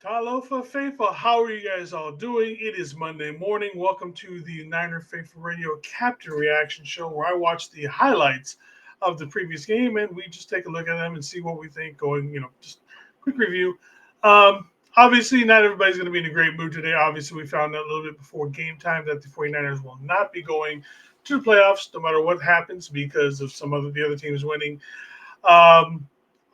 Aloha Faithful, how are you guys all doing? It is Monday morning. Welcome to the Niner Faithful Radio Captain Reaction Show, where I watch the highlights of the previous game and we just take a look at them and see what we think going, just quick review. Obviously, not everybody's going to be in a great mood today. Obviously, we found out a little bit before game time that the 49ers will not be going to the playoffs no matter what happens because of the other teams winning. Um,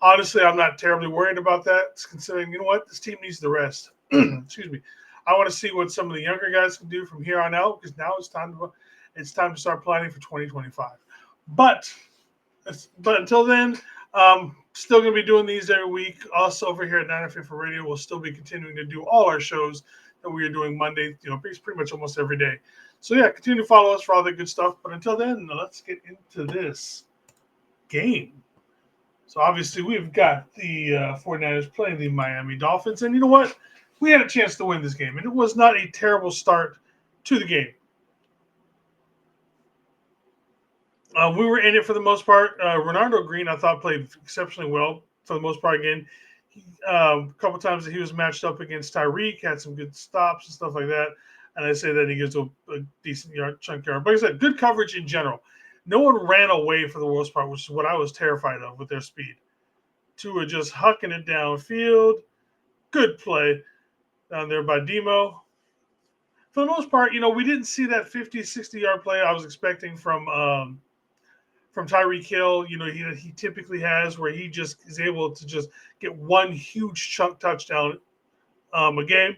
Honestly, I'm not terribly worried about that, considering, you know what, this team needs the rest. Excuse me. I want to see what some of the younger guys can do from here on out because now it's time to start planning for 2025. But but until then, still going to be doing these every week. Us over here at 954 Radio will still be continuing to do all our shows that we are doing Monday, pretty much almost every day. So yeah, continue to follow us for all the good stuff. But until then, let's get into this game. So obviously we've got the 49ers playing the Miami Dolphins. And you know what? We had a chance to win this game. And it was not a terrible start to the game. We were in it for the most part. Renardo Green, I thought, played exceptionally well for the most part. Again, a couple times that he was matched up against Tyreek, had some good stops and stuff like that. And I say that he gives a decent chunk yard. But like I said, good coverage in general. No one ran away for the most part, which is what I was terrified of with their speed. Tua just hucking it downfield. Good play down there by Demo. For the most part, we didn't see that 50, 60-yard play I was expecting from Tyreek Hill. He typically has where he just is able to just get one huge chunk touchdown a game.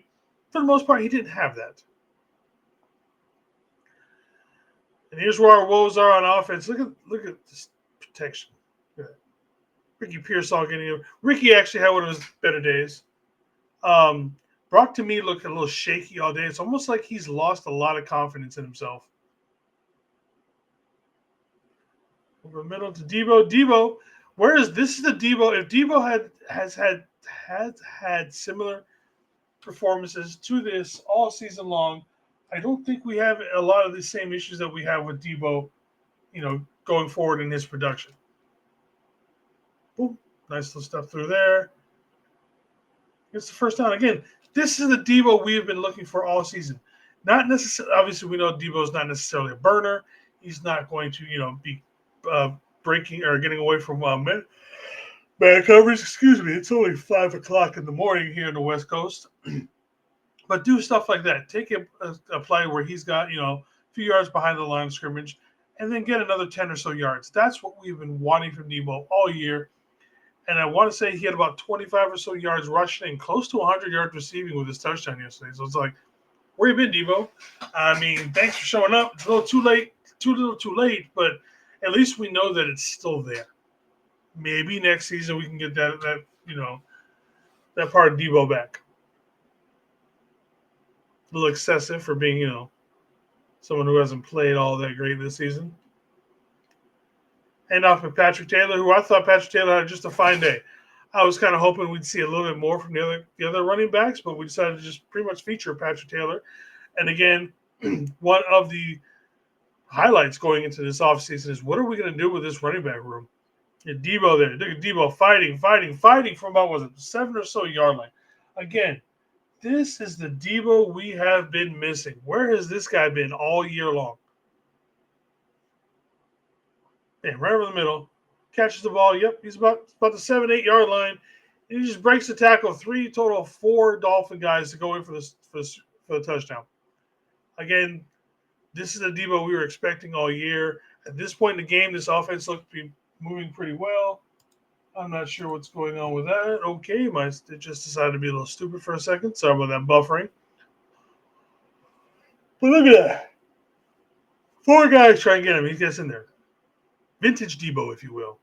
For the most part, he didn't have that. And here's where our woes are on offense. Look at this protection. Ricky Pearsall getting him. Ricky actually had one of his better days. Brock, to me, looked a little shaky all day. It's almost like he's lost a lot of confidence in himself. Over the middle to Debo. Debo, this is the Debo. If Debo has had similar performances to this all season long, I don't think we have a lot of the same issues that we have with Debo, going forward in his production. Boom. Nice little stuff through there. It's the first down. Again, this is the Debo we have been looking for all season. Not necessarily. Obviously, we know Debo's not necessarily a burner. He's not going to, be breaking or getting away from man coverage. Excuse me. It's only 5 o'clock in the morning here in the West Coast. But do stuff like that. Take a play where he's got, a few yards behind the line of scrimmage and then get another 10 or so yards. That's what we've been wanting from Debo all year. And I want to say he had about 25 or so yards rushing and close to 100 yards receiving with his touchdown yesterday. So it's like, where you been, Debo? I mean, thanks for showing up. It's a little too late, but at least we know that it's still there. Maybe next season we can get that part of Debo back. A little excessive for being, someone who hasn't played all that great this season. And off of Patrick Taylor, who I thought Patrick Taylor had just a fine day. I was kind of hoping we'd see a little bit more from the other running backs, but we decided to just pretty much feature Patrick Taylor. And again, one of the highlights going into this offseason is what are we going to do with this running back room? Debo there. Look at Debo fighting from about, 7 or so yard line. Again, this is the Debo we have been missing. Where has this guy been all year long? And right over the middle, catches the ball. Yep, he's about the 7-8 yard line. And he just breaks the tackle. 4 Dolphin guys to go in for the touchdown. Again, this is the Debo we were expecting all year. At this point in the game, this offense looks to be moving pretty well. I'm not sure what's going on with that. Okay, it just decided to be a little stupid for a second. Sorry about that buffering. But look at that. 4 guys try and get him. He gets in there. Vintage Debo, if you will.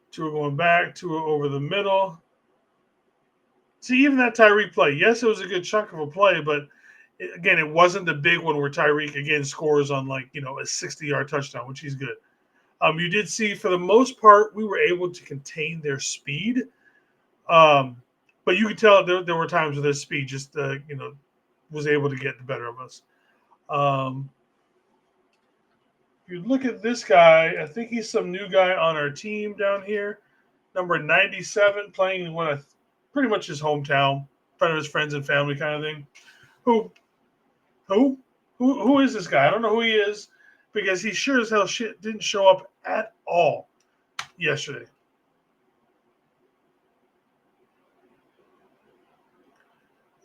Tua going back, Tua over the middle. See, even that Tyreek play, yes, it was a good chunk of a play, but again, it wasn't the big one where Tyreek, again, scores on a 60-yard touchdown, which he's good. You did see, for the most part, we were able to contain their speed. But you could tell there were times where their speed just, was able to get the better of us. If you look at this guy, I think he's some new guy on our team down here. Number 97, playing in pretty much his hometown, friend of his friends and family kind of thing. Who, who, who is this guy? I don't know who he is because he sure as hell shit didn't show up at all yesterday.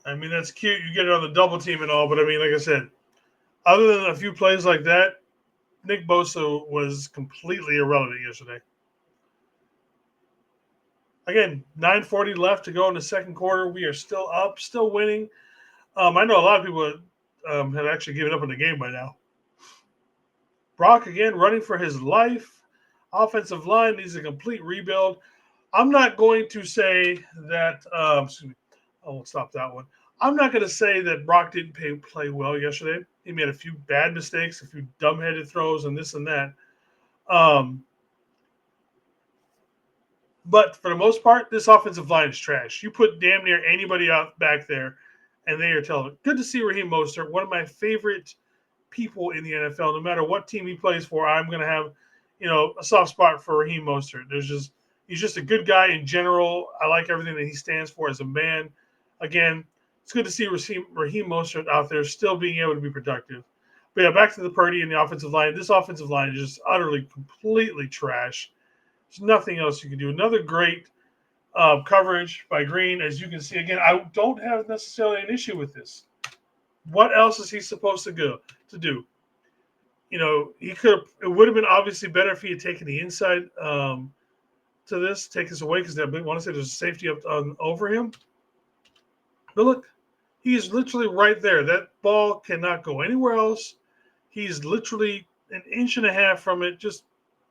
I mean, that's cute. You get it on the double team and all, but I mean, like I said, other than a few plays like that, Nick Bosa was completely irrelevant yesterday. Again, 9:40 left to go in the second quarter. We are still up, still winning. I know a lot of people have actually given up on the game by now. Brock again running for his life. Offensive line needs a complete rebuild. I'm not going to say that. Excuse me. I won't stop that one. I'm not going to say that Brock didn't play well yesterday. He made a few bad mistakes, a few dumbheaded throws, and this and that. But for the most part, this offensive line is trash. You put damn near anybody out back there, and they are telling. Good to see Raheem Mostert, one of my favorite people in the NFL. No matter what team he plays for, I'm going to have, a soft spot for Raheem Mostert. He's just a good guy in general. I like everything that he stands for as a man. Again, it's good to see Raheem Mostert out there still being able to be productive. But yeah, back to the Purdy and the offensive line. This offensive line is just utterly, completely trash. There's nothing else you can do. Another great coverage by Green. As you can see, again, I don't have necessarily an issue with this. What else is he supposed to do? He could have. It would have been obviously better if he had taken the inside to this, take this away because I want to say there's a safety up over him. But look, he's literally right there. That ball cannot go anywhere else. He's literally an inch and a half from it. Just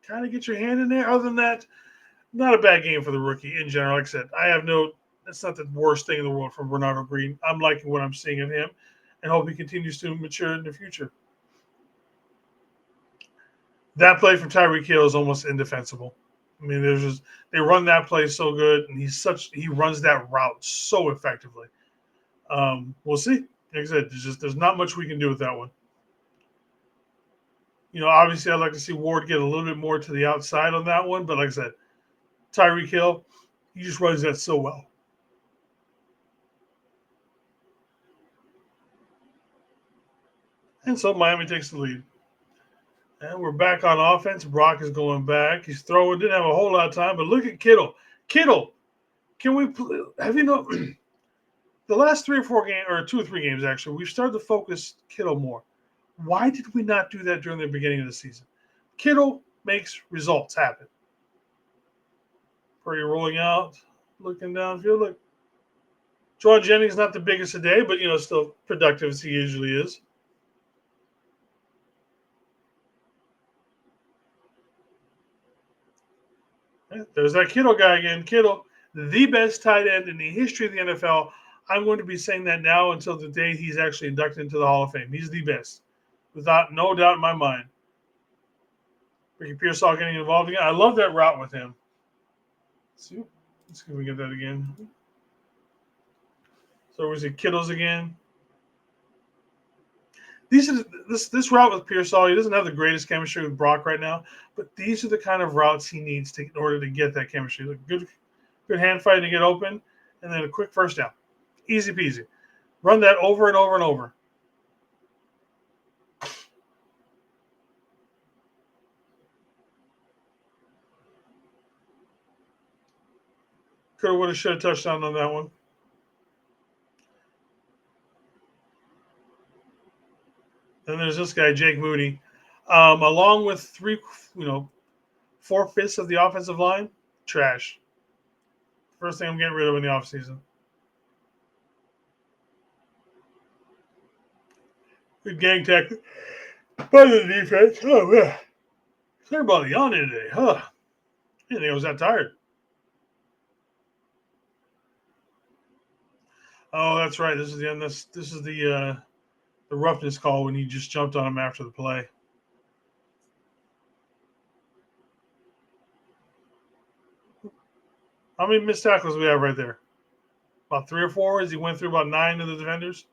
kind of get your hand in there. Other than that, not a bad game for the rookie in general. Like I said, that's not the worst thing in the world from Bernardo Green. I'm liking what I'm seeing of him and hope he continues to mature in the future. That play from Tyreek Hill is almost indefensible. I mean, they run that play so good, and he runs that route so effectively. We'll see. Like I said, there's not much we can do with that one. Obviously, I'd like to see Ward get a little bit more to the outside on that one, but like I said, Tyreek Hill, he just runs that so well. And so Miami takes the lead. And we're back on offense. Brock is going back. He's throwing. Didn't have a whole lot of time, but look at Kittle. Kittle, can we have the last 3 or 4 games, or 2 or 3 games actually, we've started to focus Kittle more. Why did we not do that during the beginning of the season? Kittle makes results happen. Purdy rolling out, looking downfield. Look, John Jennings not the biggest today, but still productive as he usually is. There's that Kittle guy again. Kittle, the best tight end in the history of the NFL. I'm going to be saying that now until the day he's actually inducted into the Hall of Fame. He's the best, without no doubt in my mind. Ricky Pearsall getting involved again. I love that route with him. Let's see if we get that again. So we see Kittles again. This route with Pearsall, he doesn't have the greatest chemistry with Brock right now, but these are the kind of routes he needs in order to get that chemistry. Like good hand fighting to get open, and then a quick first down. Easy peasy. Run that over and over and over. Could have, would have, should have touchdown on that one. Then there's this guy, Jake Moody, along with 4/5 of the offensive line, trash. First thing I'm getting rid of in the offseason. Good gang tackle by the defense. Oh, yeah. Everybody on it today, huh? I didn't think I was that tired. Oh, that's right. This is the end. This is the roughness call when he just jumped on him after the play. How many missed tackles do we have right there? About 3 or 4 as he went through about 9 of the defenders.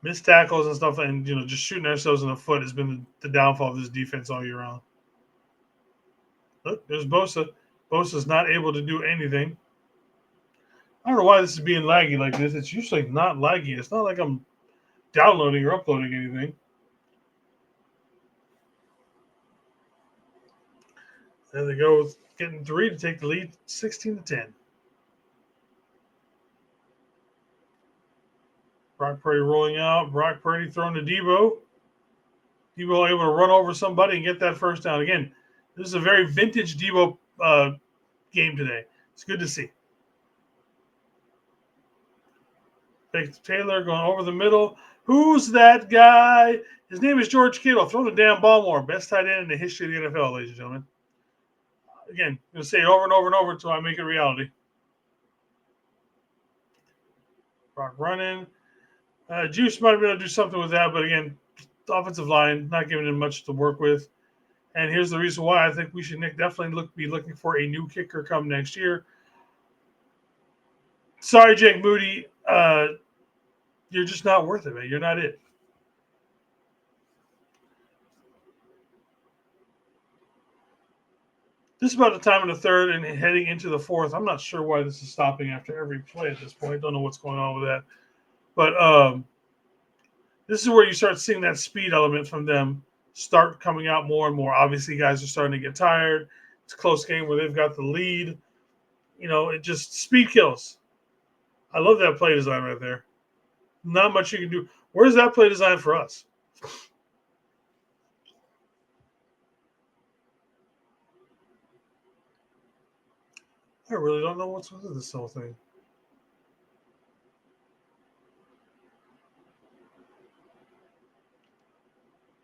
Missed tackles and stuff, and just shooting ourselves in the foot has been the downfall of this defense all year round. Look, there's Bosa. Bosa's not able to do anything. I don't know why this is being laggy like this. It's usually not laggy. It's not like I'm downloading or uploading anything. There they go, getting 3 to take the lead, 16-10. Brock Purdy rolling out. Brock Purdy throwing to Debo. Debo able to run over somebody and get that first down. Again, this is a very vintage Debo game today. It's good to see. Fake Taylor going over the middle. Who's that guy? His name is George Kittle. Throw the damn ball more. Best tight end in the history of the NFL, ladies and gentlemen. Again, I'm going to say it over and over and over until I make it reality. Brock running. Juice might have been able to do something with that, but again, offensive line, not giving him much to work with. And here's the reason why I think we should definitely be looking for a new kicker come next year. Sorry, Jake Moody. You're just not worth it, man. You're not it. This is about the time in the third and heading into the fourth. I'm not sure why this is stopping after every play at this point. Don't know what's going on with that. But this is where you start seeing that speed element from them start coming out more and more. Obviously, guys are starting to get tired. It's a close game where they've got the lead. You know, it just speed kills. I love that play design right there. Not much you can do. Where's that play design for us? I really don't know what's with this whole thing.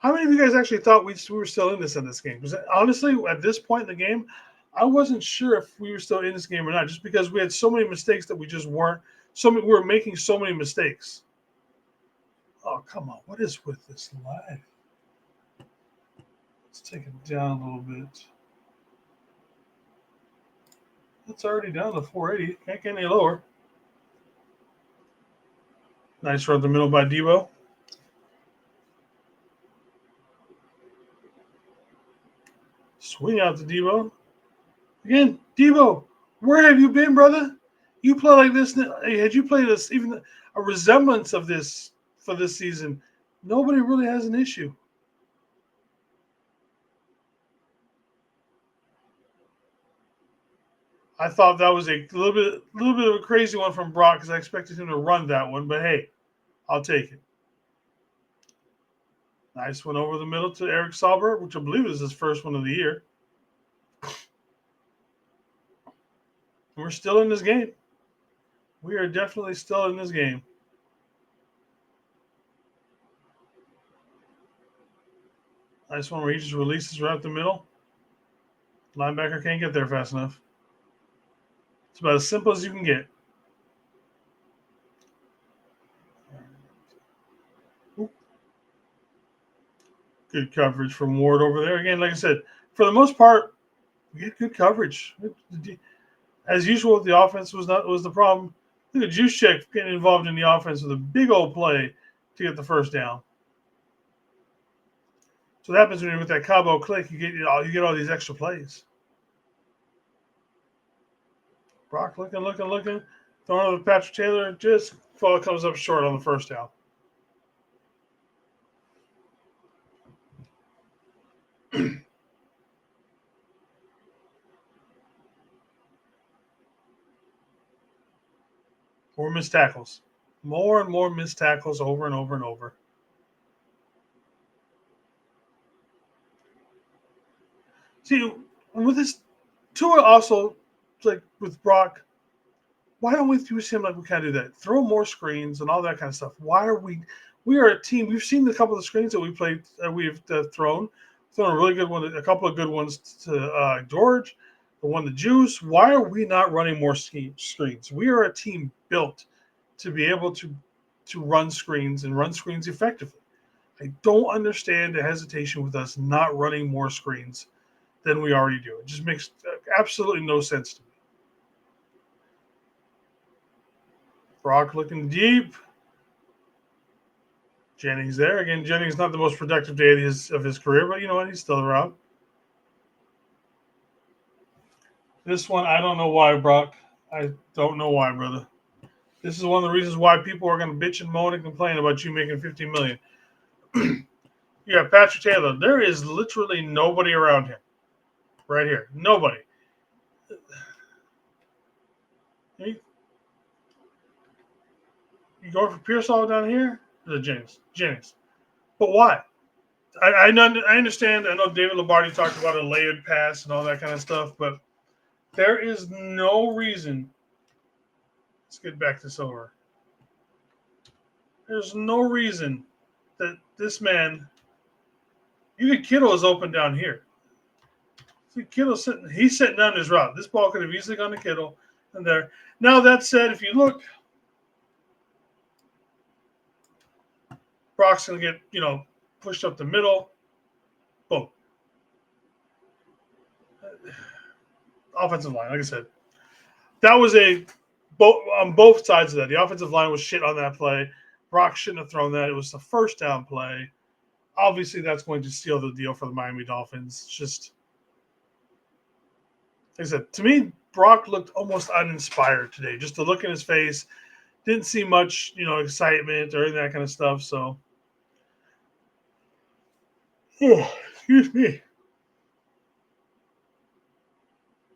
How many of you guys actually thought we were still in this game? Because honestly, at this point in the game, I wasn't sure if we were still in this game or not, just because we had so many mistakes that we just weren't. We were making so many mistakes. Oh, come on. What is with this lag? Let's take it down a little bit. It's already down to 480. Can't get any lower. Nice run the middle by Debo. Swing out to Debo. Again, Debo, where have you been, brother? You play like this. Had you played this, even a resemblance of this for this season, nobody really has an issue. I thought that was a little bit of a crazy one from Brock because I expected him to run that one, but hey, I'll take it. Nice one over the middle to Eric Sauber, which I believe is his first one of the year. We're still in this game. We are definitely still in this game. Nice one where he just releases right up the middle. Linebacker can't get there fast enough. It's about as simple as you can get. Good coverage from Ward over there. Again, like I said, for the most part, we get good coverage. As usual, the offense was the problem. Look at Juszczyk getting involved in the offense with a big old play to get the first down. So what happens when you're with that Cabo click, you get all these extra plays. Brock looking. Throwing over Patrick Taylor, just comes up short on the first down. More missed tackles. More and more missed tackles over and over and over. See, with this, Tua also, like with Brock, why don't we use him like we kind of do that? Throw more screens and all that kind of stuff. Why are we are a team. We've seen a couple of the screens that we played, we've thrown a really good one, a couple of good ones to George, the one to Juice. Why are we not running more screens? We are a team built to be able to run screens and run screens effectively. I don't understand the hesitation with us not running more screens than we already do. It just makes absolutely no sense to me. Brock looking deep. Jennings there. Again, Jennings not the most productive day of his career, but you know what? He's still around. This one, I don't know why, Brock. I don't know why, brother. This is one of the reasons why people are going to bitch and moan and complain about you making $50 million. You got Patrick Taylor. There is literally nobody around him. Right here. Nobody. You going for Pearsall down here? Or Jennings. But why? I understand. I know David Lombardi talked about a layered pass and all that kind of stuff, but there is no reason. Let's get back to Silver. There's no reason that this man. You think Kittle is open down here? See, Kittle's he's sitting down his route. This ball could have easily gone to Kittle and there. Now that said, if you look, Brock's gonna get pushed up the middle. Boom. Offensive line, like I said, that was on both sides of that. The offensive line was shit on that play. Brock shouldn't have thrown that. It was the first down play. Obviously, that's going to seal the deal for the Miami Dolphins. Just like I said, to me, Brock looked almost uninspired today. Just the look in his face, didn't see much, excitement or any of that kind of stuff. So, excuse me.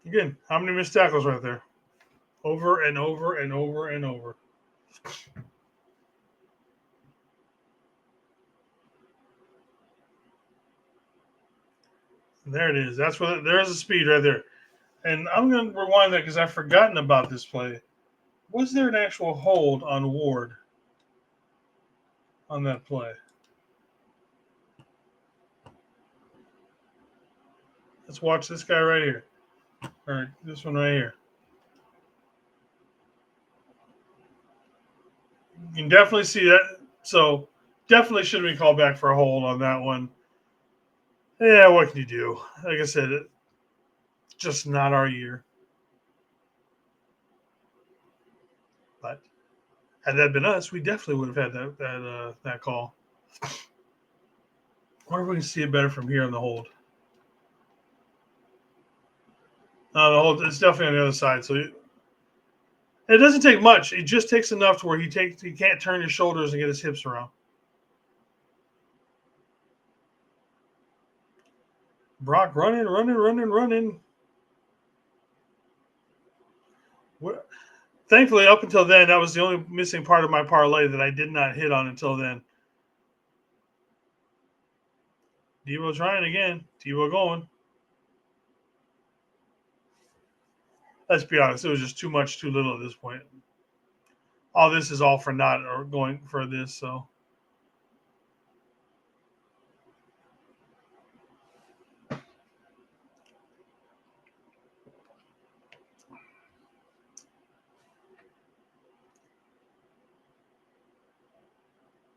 Again, how many missed tackles right there? Over and over and over and over. And there it is. That's where there's a speed right there. And I'm going to rewind that because I've forgotten about this play. Was there an actual hold on Ward on that play? Let's watch this guy right here. All right, this one right here. You can definitely see that. So definitely should have been called back for a hold on that one. Yeah, what can you do? Like I said, it's just not our year. But had that been us, we definitely would have had that call. I wonder if we can see it better from here on the hold. No, the hold, it's definitely on the other side. So it doesn't take much. It just takes enough to where he can't turn his shoulders and get his hips around. Brock running. Thankfully, up until then, that was the only missing part of my parlay that I did not hit on until then. Debo trying again. Debo going. Let's be honest. It was just too much, too little at this point. All this is all for not or going for this, so.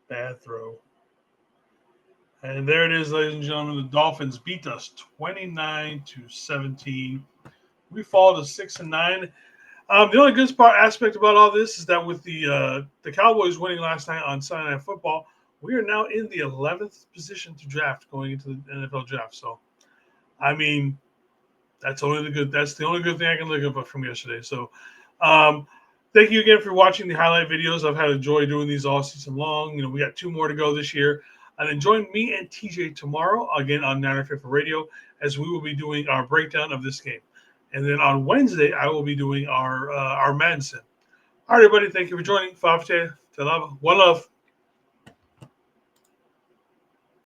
Bad throw. And there it is, ladies and gentlemen. The Dolphins beat us 29-17. We fall to 6-9. The only good aspect about all this is that with the Cowboys winning last night on Sunday Night Football, we are now in the 11th position to draft going into the NFL draft. So, I mean, that's the only good thing I can look up from yesterday. So, thank you again for watching the highlight videos. I've had a joy doing these all season long. We got 2 more to go this year. And then join me and TJ tomorrow again on Niner Faithful Radio as we will be doing our breakdown of this game. And then on Wednesday, I will be doing our Madsen. All right, everybody. Thank you for joining. One love.